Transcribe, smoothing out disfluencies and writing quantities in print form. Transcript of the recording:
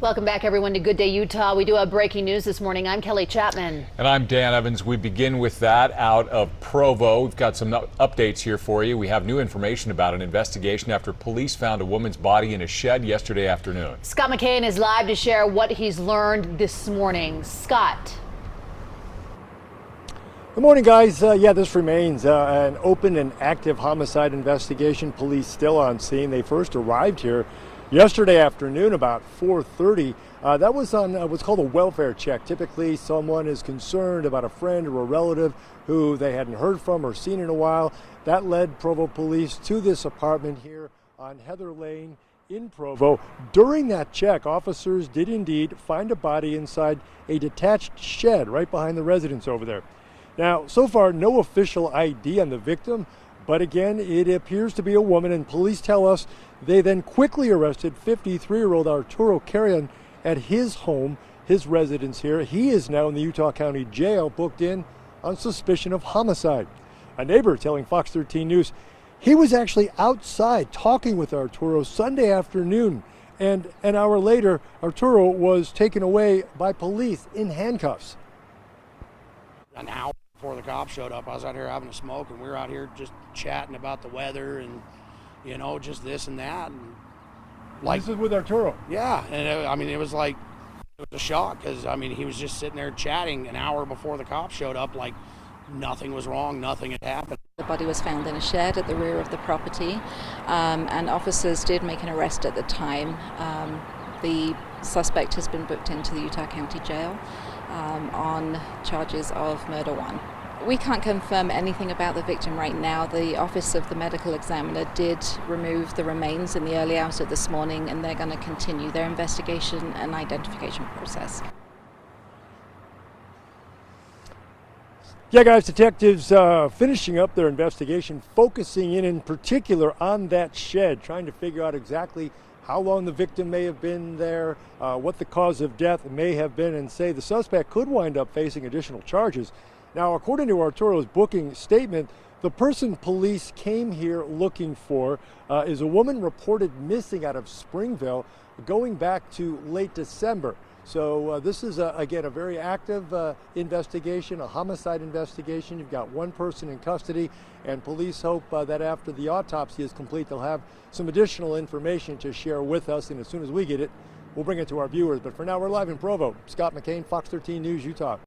Welcome back, everyone, to Good Day Utah. We do have breaking news this morning. I'm Kelly Chapman. And I'm Dan Evans. We begin with that out of Provo. We've got some updates here for you. We have new information about an investigation after police found a woman's body in a shed yesterday afternoon. Scott McCain is live to share what he's learned this morning. Scott. Good morning, guys. This remains an open and active homicide investigation. Police still on scene. They first arrived here yesterday afternoon about 4:30. That was on what's called a welfare check. Typically, someone is concerned about a friend or a relative who they hadn't heard from or seen in a while. That led Provo police to this apartment here on Heather Lane in Provo. During that check, officers did indeed find a body inside a detached shed right behind the residence over there. Now, so far, no official ID on the victim, but again, it appears to be a woman, and police tell us they then quickly arrested 53-year-old Arturo Carrion at his home, his residence here. He is now in the Utah County Jail, booked in on suspicion of homicide. A neighbor telling Fox 13 News he was actually outside talking with Arturo Sunday afternoon, and an hour later, Arturo was taken away by police in handcuffs. An hour before the cops showed up, I was out here having a smoke, and we were out here just chatting about the weather and, just this and that. And This is with Arturo. Yeah, and it was like, it was a shock because, he was just sitting there chatting an hour before the cops showed up, like nothing was wrong, nothing had happened. The body was found in a shed at the rear of the property, and officers did make an arrest at the time. The suspect has been booked into the Utah County Jail on charges of murder one. We can't confirm anything about the victim right now. The Office of the Medical Examiner did remove the remains in the early hours of this morning, and they're going to continue their investigation and identification process. Yeah, guys, detectives finishing up their investigation, focusing in particular on that shed, trying to figure out exactly how long the victim may have been there, what the cause of death may have been, and say the suspect could wind up facing additional charges. Now, according to Arturo's booking statement, the person police came here looking for is a woman reported missing out of Springville going back to late December. So this is, again, a very active investigation, a homicide investigation. You've got one person in custody, and police hope that after the autopsy is complete, they'll have some additional information to share with us, and as soon as we get it, we'll bring it to our viewers. But for now, we're live in Provo. Scott McCain, Fox 13 News, Utah.